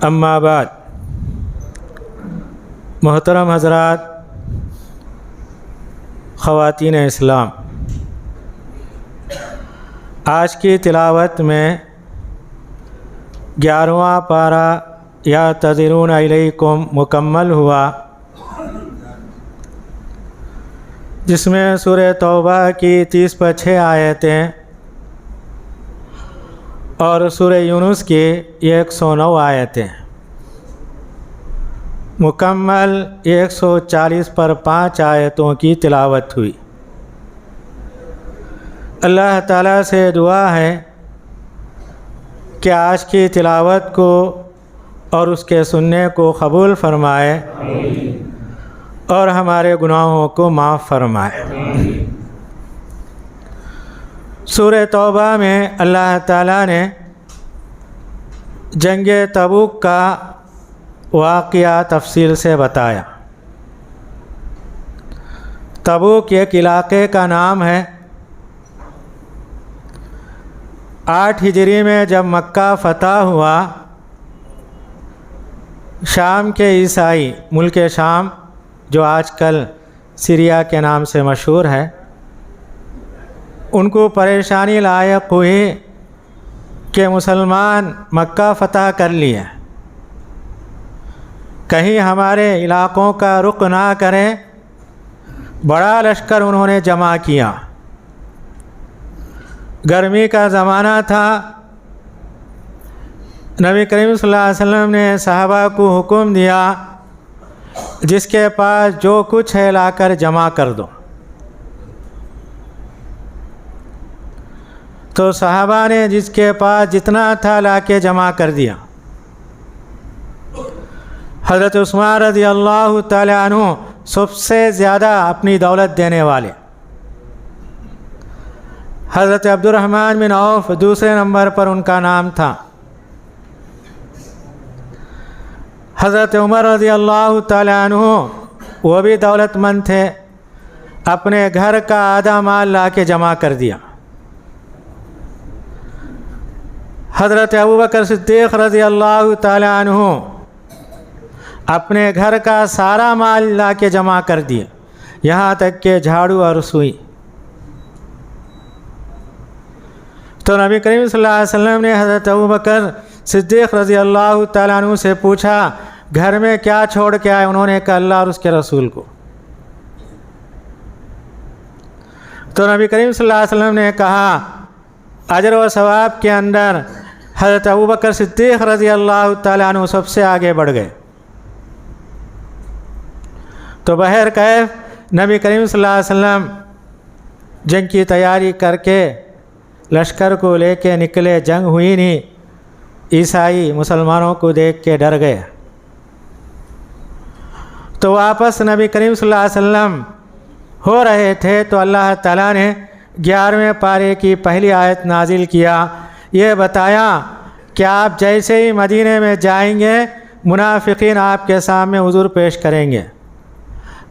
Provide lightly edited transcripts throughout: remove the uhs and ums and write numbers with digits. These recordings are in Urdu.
اما بعد، محترم حضرات، خواتین اسلام، آج کی تلاوت میں 11واں پارہ یا تذرون علیکم مکمل ہوا، جس میں سورہ توبہ کی 30-6 آیتیں اور سورہ یونس کی 109 آیتیں، مکمل 140 آیتوں کی تلاوت ہوئی۔ اللہ تعالیٰ سے دعا ہے کہ آج کی تلاوت کو اور اس کے سننے کو قبول فرمائے اور ہمارے گناہوں کو معاف فرمائے۔ سورہ توبہ میں اللہ تعالیٰ نے جنگ تبوک کا واقعہ تفصیل سے بتایا۔ تبوک ایک علاقے کا نام ہے۔ 8 ہجری میں جب مکہ فتح ہوا، شام کے عیسائی، ملک شام جو آج کل سیریا کے نام سے مشہور ہے، ان کو پریشانی لاحق ہوئی کہ مسلمان مکہ فتح کر لیے، کہیں ہمارے علاقوں کا رخ نہ کریں۔ بڑا لشکر انہوں نے جمع کیا۔ گرمی کا زمانہ تھا۔ نبی کریم صلی اللہ علیہ وسلم نے صحابہ کو حکم دیا، جس کے پاس جو کچھ ہے لا کر جمع کر دو۔ تو صحابہ نے جس کے پاس جتنا تھا لا کے جمع کر دیا۔ حضرت عثمان رضی اللہ تعالی عنہ سب سے زیادہ اپنی دولت دینے والے، حضرت عبد الرحمن بن عوف دوسرے نمبر پر ان کا نام تھا، حضرت عمر رضی اللہ تعالی عنہ وہ بھی دولت مند تھے، اپنے گھر کا آدھا مال لا کے جمع کر دیا۔ حضرت ابوبکر صدیق رضی اللہ تعالی عنہ اپنے گھر کا سارا مال لا کے جمع کر دیا، یہاں تک کہ جھاڑو اور سوئی۔ تو نبی کریم صلی اللہ علیہ وسلم نے حضرت ابوبکر صدیق رضی اللہ تعالیٰ عنہ سے پوچھا، گھر میں کیا چھوڑ کے آئے؟ انہوں نے کہا اللہ اور اس کے رسول کو۔ تو نبی کریم صلی اللہ علیہ وسلم نے کہا، اجر و ثواب کے اندر حضرت ابوبکر صدیق رضی اللہ تعالیٰ عنہ سب سے آگے بڑھ گئے۔ تو بہرکیف نبی کریم صلی اللہ علیہ وسلم جنگ کی تیاری کر کے لشکر کو لے کے نکلے، جنگ ہوئی نہیں۔ عیسائی مسلمانوں کو دیکھ کے ڈر گئے، تو واپس نبی کریم صلی اللہ علیہ وسلم ہو رہے تھے تو اللہ تعالیٰ نے 11ویں پارے کی پہلی آیت نازل کیا، یہ بتایا کہ آپ جیسے ہی مدینے میں جائیں گے، منافقین آپ کے سامنے عذر پیش کریں گے،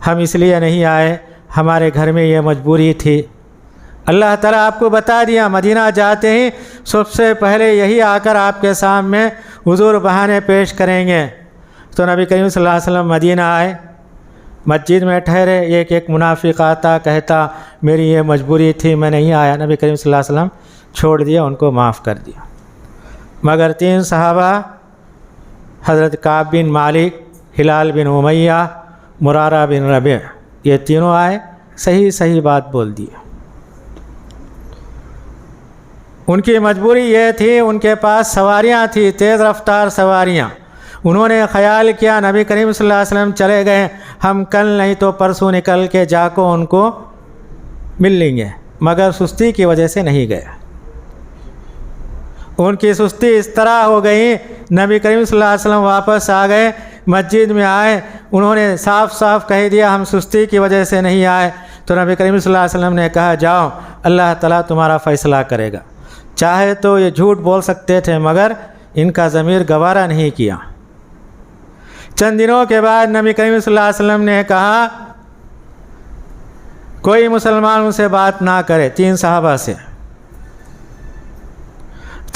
ہم اس لیے نہیں آئے، ہمارے گھر میں یہ مجبوری تھی۔ اللہ تعالیٰ آپ کو بتا دیا، مدینہ جاتے ہی سب سے پہلے یہی آ کر آپ کے سامنے عذر بہانے پیش کریں گے۔ تو نبی کریم صلی اللہ علیہ وسلم مدینہ آئے، مسجد میں ٹھہرے، ایک منافق آتا کہتا میری یہ مجبوری تھی، میں نہیں آیا۔ نبی کریم صلی اللہ علیہ وسلم چھوڑ دیا، ان کو معاف کر دیا۔ مگر 3 صحابہ، حضرت کعب بن مالک، ہلال بن امیہ، مرارہ بن ربیع، یہ تینوں آئے، صحیح بات بول دی۔ ان کی مجبوری یہ تھی، ان کے پاس سواریاں تھیں، تیز رفتار سواریاں۔ انہوں نے خیال کیا نبی کریم صلی اللہ علیہ وسلم چلے گئے، ہم کل نہیں تو پرسوں نکل کے جا کو ان کو مل لیں گے، مگر سستی کی وجہ سے نہیں گئے۔ ان کی سستی اس طرح ہو گئی، نبی کریم صلی اللہ علیہ وسلم واپس آ گئے، مسجد میں آئے، انہوں نے صاف کہہ دیا ہم سستی کی وجہ سے نہیں آئے۔ تو نبی کریم صلی اللہ علیہ وسلم نے کہا جاؤ، اللہ تعالیٰ تمہارا فیصلہ کرے گا۔ چاہے تو یہ جھوٹ بول سکتے تھے، مگر ان کا ضمیر گوارا نہیں کیا۔ چند دنوں کے بعد نبی کریم صلی اللہ علیہ وسلم نے کہا کوئی مسلمان ان سے بات نہ کرے، 3 صحابہ سے۔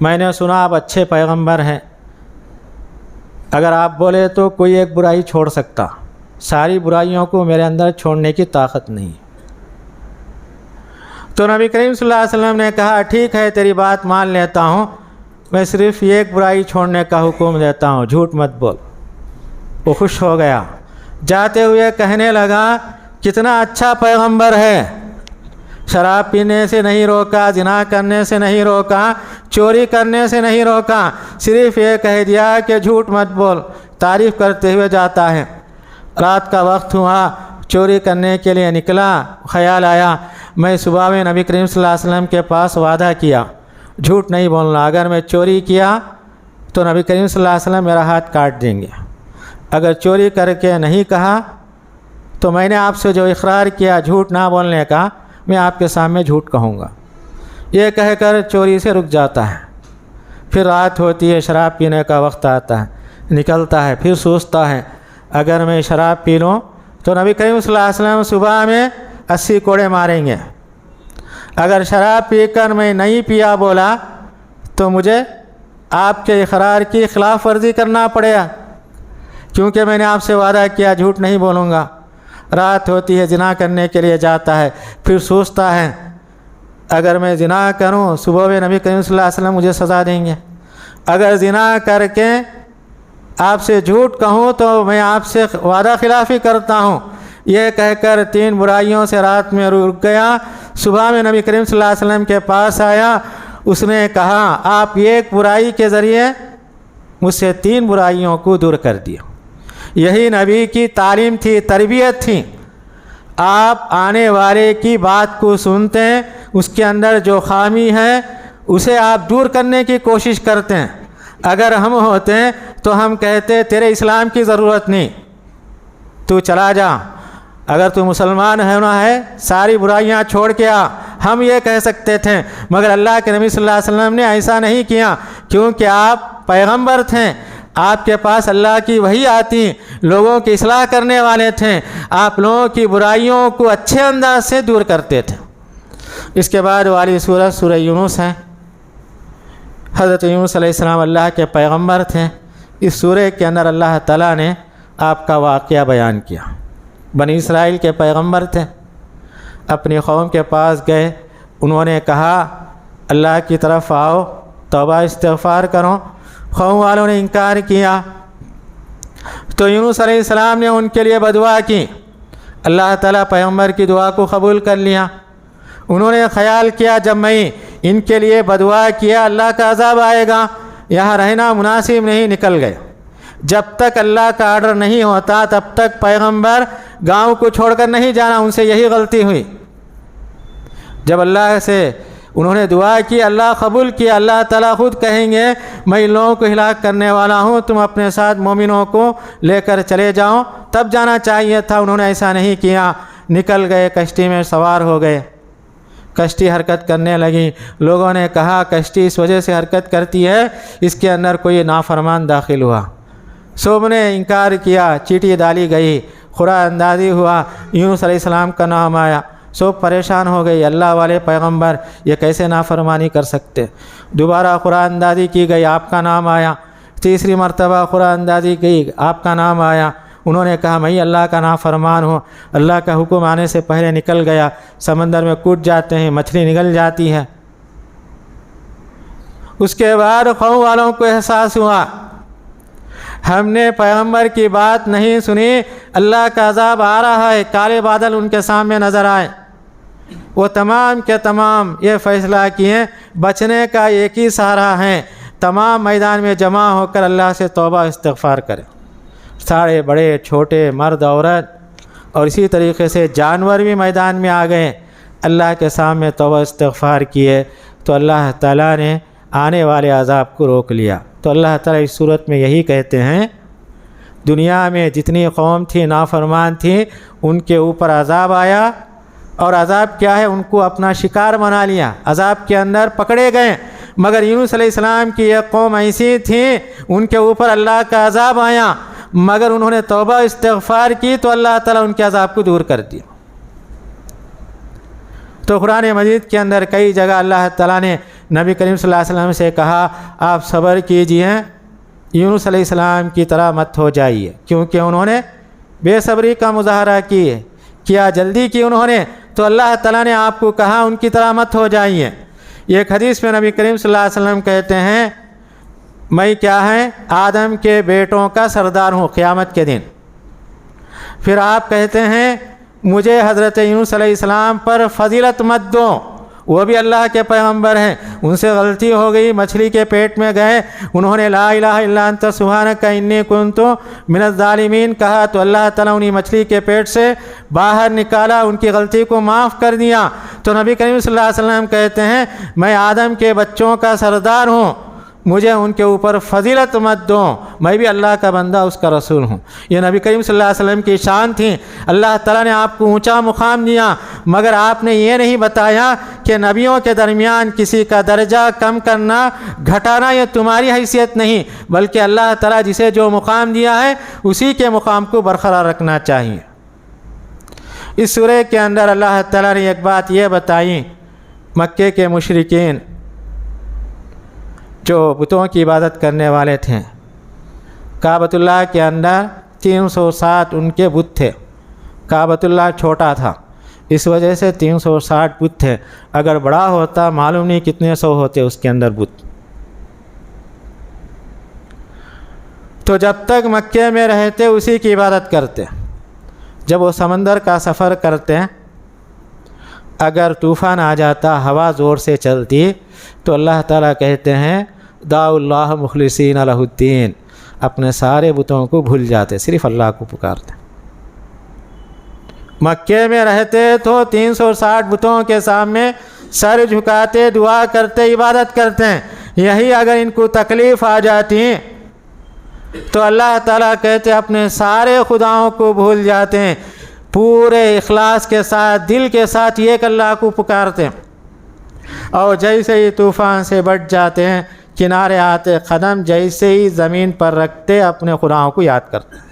میں نے سنا آپ اچھے پیغمبر ہیں، اگر آپ بولے تو کوئی ایک برائی چھوڑ سکتا، ساری برائیوں کو میرے اندر چھوڑنے کی طاقت نہیں۔ تو نبی کریم صلی اللہ علیہ وسلم نے کہا ٹھیک ہے تیری بات مان لیتا ہوں، میں صرف ایک برائی چھوڑنے کا حکم دیتا ہوں، جھوٹ مت بول۔ وہ خوش ہو گیا، جاتے ہوئے کہنے لگا کتنا اچھا پیغمبر ہے، شراب پینے سے نہیں روکا، زنا کرنے سے نہیں روکا، چوری کرنے سے نہیں روکا، صرف یہ کہہ دیا کہ جھوٹ مت بول، تعریف کرتے ہوئے جاتا ہے۔ رات کا وقت ہوا، چوری کرنے کے لیے نکلا، خیال آیا میں صبح میں نبی کریم صلی اللہ علیہ وسلم کے پاس وعدہ کیا جھوٹ نہیں بولنا، اگر میں چوری کیا تو نبی کریم صلی اللہ علیہ وسلم میرا ہاتھ کاٹ دیں گے، اگر چوری کر کے نہیں کہا تو میں نے آپ سے جو اقرار کیا جھوٹ نہ بولنے کا، میں آپ کے سامنے جھوٹ کہوں گا۔ یہ کہہ کر چوری سے رک جاتا ہے۔ پھر رات ہوتی ہے، شراب پینے کا وقت آتا ہے، نکلتا ہے، پھر سوچتا ہے اگر میں شراب پی لوں تو نبی کریم صلی اللہ علیہ وسلم صبح میں 80 کوڑے ماریں گے، اگر شراب پی کر میں نہیں پیا بولا تو مجھے آپ کے اقرار کی خلاف ورزی کرنا پڑے گا، کیونکہ میں نے آپ سے وعدہ کیا جھوٹ نہیں بولوں گا۔ رات ہوتی ہے، زنا کرنے کے لیے جاتا ہے، پھر سوچتا ہے اگر میں زنا کروں صبح میں نبی کریم صلی اللہ علیہ وسلم مجھے سزا دیں گے، اگر زنا کر کے آپ سے جھوٹ کہوں تو میں آپ سے وعدہ خلافی کرتا ہوں۔ یہ کہہ کر 3 برائیوں سے رات میں رک گیا۔ صبح میں نبی کریم صلی اللہ علیہ وسلم کے پاس آیا، اس نے کہا آپ ایک برائی کے ذریعے مجھ سے 3 برائیوں کو دور کر دیا۔ یہی نبی کی تعلیم تھی، تربیت تھی۔ آپ آنے والے کی بات کو سنتے ہیں، اس کے اندر جو خامی ہے اسے آپ دور کرنے کی کوشش کرتے ہیں۔ اگر ہم ہوتے ہیں تو ہم کہتے تیرے اسلام کی ضرورت نہیں، تو چلا جا، اگر تو مسلمان ہونا ہے ساری برائیاں چھوڑ کے آ، ہم یہ کہہ سکتے تھے، مگر اللہ کے نبی صلی اللہ علیہ وسلم نے ایسا نہیں کیا، کیونکہ آپ پیغمبر تھے، آپ کے پاس اللہ کی وحی آتی، لوگوں کی اصلاح کرنے والے تھے، آپ لوگوں کی برائیوں کو اچھے انداز سے دور کرتے تھے۔ اس کے بعد والی سورت سورہ یونس ہے۔ حضرت یونس علیہ السلام اللہ کے پیغمبر تھے۔ اس سورہ کے اندر اللہ تعالیٰ نے آپ کا واقعہ بیان کیا۔ بنی اسرائیل کے پیغمبر تھے، اپنی قوم کے پاس گئے، انہوں نے کہا اللہ کی طرف آؤ، توبہ استغفار کرو، قوم والوں نے انکار کیا، تو یونس علیہ السلام نے ان کے لیے بدعا کی، اللہ تعالیٰ پیغمبر کی دعا کو قبول کر لیا۔ انہوں نے خیال کیا جب میں ان کے لیے بدعا کیا اللہ کا عذاب آئے گا، یہاں رہنا مناسب نہیں، نکل گئے۔ جب تک اللہ کا آرڈر نہیں ہوتا تب تک پیغمبر گاؤں کو چھوڑ کر نہیں جانا، ان سے یہی غلطی ہوئی۔ جب اللہ سے انہوں نے دعا کی، اللہ قبول کیا، اللہ تعالیٰ خود کہیں گے میں ان لوگوں کو ہلاک کرنے والا ہوں، تم اپنے ساتھ مومنوں کو لے کر چلے جاؤ، تب جانا چاہیے تھا، انہوں نے ایسا نہیں کیا، نکل گئے، کشتی میں سوار ہو گئے، کشتی حرکت کرنے لگی۔ لوگوں نے کہا کشتی اس وجہ سے حرکت کرتی ہے اس کے اندر کوئی نافرمان داخل ہوا، سب نے انکار کیا، چیٹی ڈالی گئی، قرآن اندازی ہوا، یونس علیہ السلام کا نام آیا، سب پریشان ہو گئی، اللہ والے پیغمبر یہ کیسے نافرمانی کر سکتے۔ دوبارہ قرآن اندازی کی گئی، آپ کا نام آیا، تیسری مرتبہ قرآن اندازی کی، آپ کا نام آیا، انہوں نے کہا میں اللہ کا نافرمان ہوں، اللہ کا حکم آنے سے پہلے نکل گیا، سمندر میں کود جاتے ہیں، مچھلی نگل جاتی ہے۔ اس کے بعد قوم والوں کو احساس ہوا ہم نے پیغمبر کی بات نہیں سنی، اللہ کا عذاب آ رہا ہے، کالے بادل ان کے سامنے نظر آئے۔ وہ تمام کے تمام یہ فیصلہ کیے بچنے کا ایک ہی سہارا ہے، تمام میدان میں جمع ہو کر اللہ سے توبہ استغفار کریں، سارے بڑے چھوٹے، مرد عورت، اور اسی طریقے سے جانور بھی میدان میں آ گئے، اللہ کے سامنے توبہ استغفار کیے تو اللہ تعالیٰ نے آنے والے عذاب کو روک لیا۔ تو اللہ تعالیٰ اس صورت میں یہی کہتے ہیں دنیا میں جتنی قوم تھی نافرمان تھی ان کے اوپر عذاب آیا، اور عذاب کیا ہے، ان کو اپنا شکار بنا لیا، عذاب کے اندر پکڑے گئے، مگر یونس علیہ السلام کی ایک قوم ایسی تھی ان کے اوپر اللہ کا عذاب آیا، مگر انہوں نے توبہ استغفار کی تو اللہ تعالیٰ ان کے عذاب کو دور کر دیا۔ تو قرآن مجید کے اندر کئی جگہ اللہ تعالیٰ نے نبی کریم صلی اللہ علیہ وسلم سے کہا آپ صبر کیجئے، یونس علیہ السلام کی طرح مت ہو جائیے، کیونکہ انہوں نے بے صبری کا مظاہرہ کیا جلدی کی انہوں نے، تو اللہ تعالیٰ نے آپ کو کہا ان کی طرح مت ہو جائیے۔ ایک حدیث میں نبی کریم صلی اللہ علیہ وسلم کہتے ہیں میں کیا ہے آدم کے بیٹوں کا سردار ہوں قیامت کے دن۔ پھر آپ کہتے ہیں مجھے حضرت یونس علیہ السلام پر فضیلت مت دو، وہ بھی اللہ کے پیغمبر ہیں، ان سے غلطی ہو گئی، مچھلی کے پیٹ میں گئے، انہوں نے لا الہ الا انت سبحانک انی کنت من الظالمین کہا، تو اللہ تعالیٰ انہیں مچھلی کے پیٹ سے باہر نکالا، ان کی غلطی کو معاف کر دیا۔ تو نبی کریم صلی اللہ علیہ وسلم کہتے ہیں میں آدم کے بچوں کا سردار ہوں، مجھے ان کے اوپر فضیلت مت دو، میں بھی اللہ کا بندہ اس کا رسول ہوں۔ یہ نبی کریم صلی اللہ علیہ وسلم کی شان تھی، اللہ تعالیٰ نے آپ کو اونچا مقام دیا، مگر آپ نے یہ نہیں بتایا کہ نبیوں کے درمیان کسی کا درجہ کم کرنا گھٹانا یہ تمہاری حیثیت نہیں، بلکہ اللہ تعالیٰ جسے جو مقام دیا ہے اسی کے مقام کو برقرار رکھنا چاہیے۔ اس سورہ کے اندر اللہ تعالیٰ نے ایک بات یہ بتائی، مکے کے مشرکین جو بتوں کی عبادت کرنے والے تھے، کعبۃ اللہ کے اندر 360 ان کے بت تھے، کعبۃ اللہ چھوٹا تھا اس وجہ سے 360 بت تھے، اگر بڑا ہوتا معلوم نہیں کتنے سو ہوتے اس کے اندر بت۔ تو جب تک مکے میں رہتے اسی کی عبادت کرتے، جب وہ سمندر کا سفر کرتے اگر طوفان آ جاتا، ہوا زور سے چلتی، تو اللہ تعالیٰ کہتے ہیں دعوا اللہ مخلصین لہ الدین، اپنے سارے بتوں کو بھول جاتے، صرف اللہ کو پکارتے۔ مکے میں رہتے تو 360 بتوں کے سامنے سر جھکاتے، دعا کرتے، عبادت کرتے ہیں، یہی اگر ان کو تکلیف آ جاتی تو اللہ تعالیٰ کہتے اپنے سارے خداؤں کو بھول جاتے ہیں، پورے اخلاص کے ساتھ دل کے ساتھ ایک اللہ کو پکارتے ہیں، اور جیسے ہی طوفان سے بچ جاتے ہیں کنارے آتے قدم جیسے ہی زمین پر رکھتے اپنے خداؤں کو یاد کرتے ہیں۔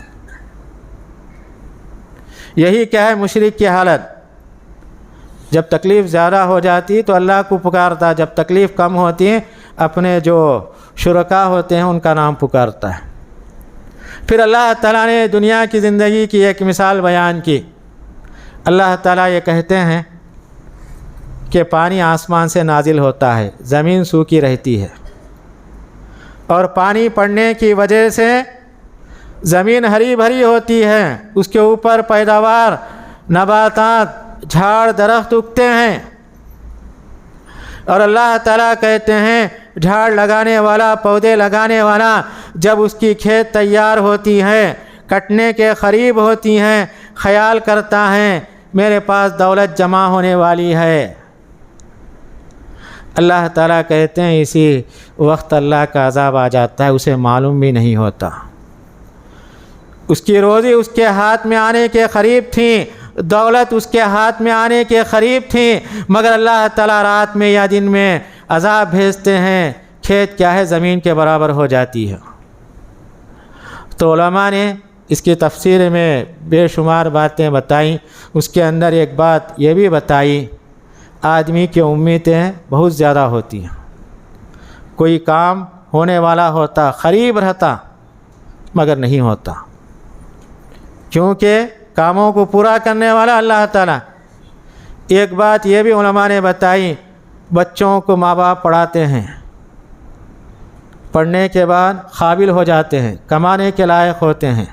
یہی کیا ہے مشرک کی حالت، جب تکلیف زیادہ ہو جاتی تو اللہ کو پکارتا، جب تکلیف کم ہوتی ہے اپنے جو شرکا ہوتے ہیں ان کا نام پکارتا ہے۔ پھر اللہ تعالیٰ نے دنیا کی زندگی کی ایک مثال بیان کی، اللہ تعالیٰ یہ کہتے ہیں کہ پانی آسمان سے نازل ہوتا ہے، زمین سوکھی رہتی ہے، اور پانی پڑنے کی وجہ سے زمین ہری بھری ہوتی ہے، اس کے اوپر پیداوار، نباتات، جھاڑ درخت اگتے ہیں، اور اللہ تعالیٰ کہتے ہیں جھاڑ لگانے والا، پودے لگانے والا جب اس کی کھیت تیار ہوتی ہے، کٹنے کے قریب ہوتی ہیں، خیال کرتا ہے میرے پاس دولت جمع ہونے والی ہے، اللہ تعالیٰ کہتے ہیں اسی وقت اللہ کا عذاب آ جاتا ہے، اسے معلوم بھی نہیں ہوتا، اس کی روزی اس کے ہاتھ میں آنے کے قریب تھی، دولت اس کے ہاتھ میں آنے کے قریب تھی، مگر اللہ تعالیٰ رات میں یا دن میں عذاب بھیجتے ہیں، کھیت کیا ہے زمین کے برابر ہو جاتی ہے۔ تو علماء نے اس کی تفسیر میں بے شمار باتیں بتائیں، اس کے اندر ایک بات یہ بھی بتائی آدمی کی امیدیں بہت زیادہ ہوتی ہیں، کوئی کام ہونے والا ہوتا قریب رہتا مگر نہیں ہوتا، کیونکہ کاموں کو پورا کرنے والا اللہ تعالیٰ۔ ایک بات یہ بھی علماء نے بتائی، بچوں کو ماں باپ پڑھاتے ہیں، پڑھنے کے بعد قابل ہو جاتے ہیں، کمانے کے لائق ہوتے ہیں،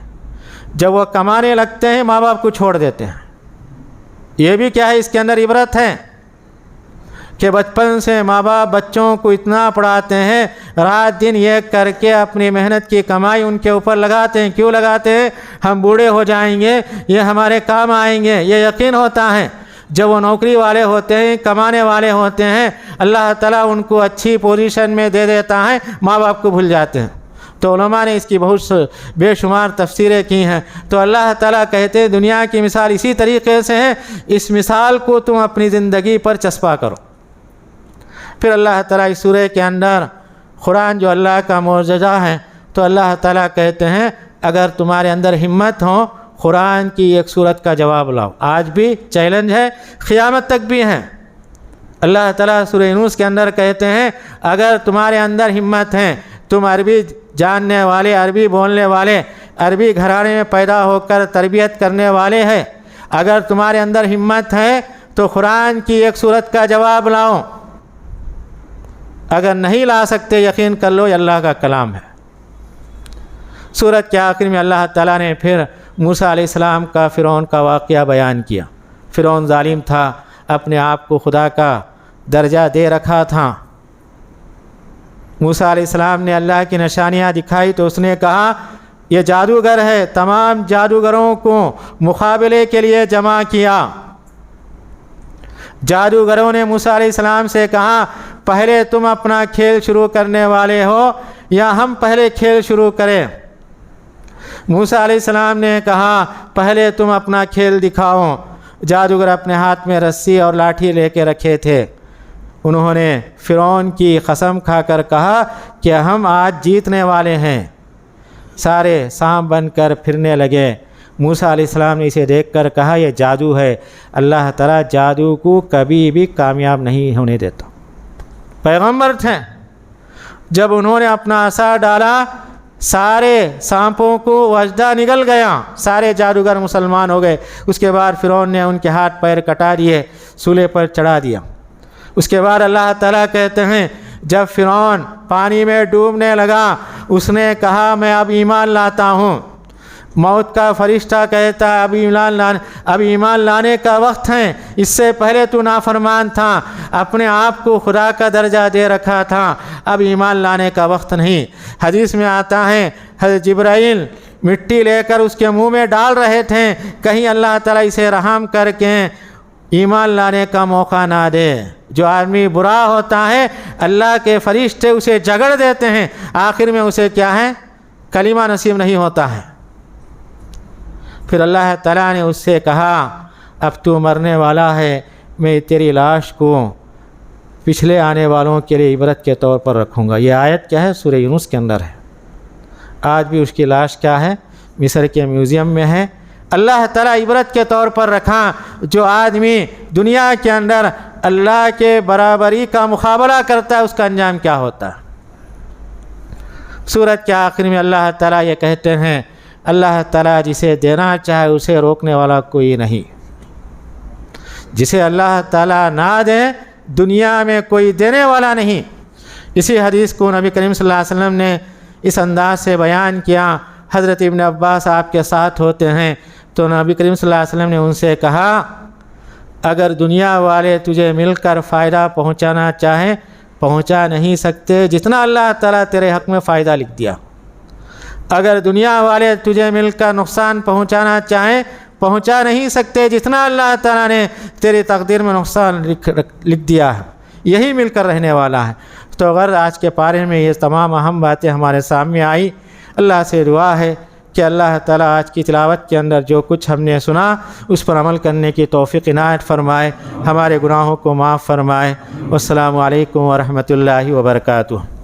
جب وہ کمانے لگتے ہیں ماں باپ کو چھوڑ دیتے ہیں۔ یہ بھی کیا ہے اس کے اندر عبرت ہے کہ بچپن سے ماں باپ بچوں کو اتنا پڑھاتے ہیں، رات دن ایک کر کے اپنی محنت کی کمائی ان کے اوپر لگاتے ہیں، کیوں لگاتے ہیں؟ ہم بوڑھے ہو جائیں گے، یہ ہمارے کام آئیں گے، یہ یقین ہوتا ہے۔ جب وہ نوکری والے ہوتے ہیں، کمانے والے ہوتے ہیں، اللہ تعالیٰ ان کو اچھی پوزیشن میں دے دیتا ہے، ماں باپ کو بھول جاتے ہیں۔ تو علماء نے اس کی بہت بے شمار تفسیریں کی ہیں۔ تو اللہ تعالیٰ کہتے ہیں دنیا کی مثال اسی طریقے سے ہے، اس مثال کو تم اپنی زندگی پر چسپاں کرو۔ پھر اللہ تعالیٰ اس سورہ کے اندر قرآن جو اللہ کا معجزہ ہے، تو اللہ تعالیٰ کہتے ہیں اگر تمہارے اندر ہمت ہو قرآن کی ایک سورت کا جواب لاؤ۔ آج بھی چیلنج ہے، قیامت تک بھی ہے، اللہ تعالیٰ سورہ یونس کے اندر کہتے ہیں اگر تمہارے اندر ہمت ہے، تم عربی جاننے والے، عربی بولنے والے، عربی گھرانے میں پیدا ہو کر تربیت کرنے والے ہیں، اگر تمہارے اندر ہمت ہے تو قرآن کی ایک سورت کا جواب لاؤ، اگر نہیں لا سکتے یقین کر لو یہ اللہ کا کلام ہے۔ سورت کے آخر میں اللہ تعالیٰ نے پھر موسیٰ علیہ السلام کا فرعون کا واقعہ بیان کیا۔ فرعون ظالم تھا، اپنے آپ کو خدا کا درجہ دے رکھا تھا۔ موسیٰ علیہ السلام نے اللہ کی نشانیاں دکھائی تو اس نے کہا یہ جادوگر ہے، تمام جادوگروں کو مقابلے کے لیے جمع کیا۔ جادوگروں نے موسیٰ علیہ السلام سے کہا پہلے تم اپنا کھیل شروع کرنے والے ہو یا ہم پہلے کھیل شروع کریں؟ موسیٰ علیہ السلام نے کہا پہلے تم اپنا کھیل دکھاؤ۔ جادوگر اپنے ہاتھ میں رسی اور لاٹھی لے کے رکھے تھے، انہوں نے فرعون کی قسم کھا کر کہا کہ ہم آج جیتنے والے ہیں۔ سارے سانپ بن کر پھرنے لگے۔ موسیٰ علیہ السلام نے اسے دیکھ کر کہا یہ جادو ہے، اللہ تعالیٰ جادو کو کبھی بھی کامیاب نہیں ہونے دیتا۔ پیغمبر تھے، جب انہوں نے اپنا عصا ڈالا سارے سانپوں کو وجدہ نگل گیا، سارے جادوگر مسلمان ہو گئے۔ اس کے بعد فرعون نے ان کے ہاتھ پیر کٹا دیے، سولے پر چڑھا دیا۔ اس کے بعد اللہ تعالیٰ کہتے ہیں جب فرعون پانی میں ڈوبنے لگا اس نے کہا میں اب ایمان لاتا ہوں۔ موت کا فرشتہ کہتا ہے اب ایمان لانے کا وقت ہے، اس سے پہلے تو نافرمان تھا، اپنے آپ کو خدا کا درجہ دے رکھا تھا، اب ایمان لانے کا وقت نہیں۔ حدیث میں آتا ہے حضرت جبرائیل مٹی لے کر اس کے منہ میں ڈال رہے تھے، کہیں اللہ تعالیٰ اسے رحم کر کے ایمان لانے کا موقع نہ دے۔ جو آدمی برا ہوتا ہے اللہ کے فرشتے اسے جگڑ دیتے ہیں، آخر میں اسے کیا ہے کلمہ نصیب نہیں ہوتا ہے۔ پھر اللہ تعالیٰ نے اس سے کہا اب تو مرنے والا ہے، میں تیری لاش کو پچھلے آنے والوں کے لیے عبرت کے طور پر رکھوں گا۔ یہ آیت کیا ہے سورہ یونس کے اندر ہے۔ آج بھی اس کی لاش کیا ہے مصر کے میوزیم میں ہے۔ اللہ تعالیٰ عبرت کے طور پر رکھا جو آدمی دنیا کے اندر اللہ کے برابری کا مقابلہ کرتا ہے اس کا انجام کیا ہوتا ہے۔ سورت کے آخر میں اللہ تعالیٰ یہ کہتے ہیں اللہ تعالیٰ جسے دینا چاہے اسے روکنے والا کوئی نہیں، جسے اللہ تعالیٰ نہ دے دنیا میں کوئی دینے والا نہیں۔ اسی حدیث کو نبی کریم صلی اللہ علیہ وسلم نے اس انداز سے بیان کیا۔ حضرت ابن عباس آپ کے ساتھ ہوتے ہیں تو نبی کریم صلی اللہ علیہ وسلم نے ان سے کہا اگر دنیا والے تجھے مل کر فائدہ پہنچانا چاہیں پہنچا نہیں سکتے جتنا اللہ تعالیٰ تیرے حق میں فائدہ لکھ دیا، اگر دنیا والے تجھے مل کر نقصان پہنچانا چاہیں پہنچا نہیں سکتے جتنا اللہ تعالیٰ نے تیری تقدیر میں نقصان لکھ دیا ہے، یہی مل کر رہنے والا ہے۔ تو اگر آج کے پارے میں یہ تمام اہم باتیں ہمارے سامنے آئی، اللہ سے دعا ہے کہ اللہ تعالیٰ آج کی تلاوت کے اندر جو کچھ ہم نے سنا اس پر عمل کرنے کی توفیق عنایت فرمائے، ہمارے گناہوں کو معاف فرمائے۔ والسلام علیکم ورحمۃ اللہ وبرکاتہ۔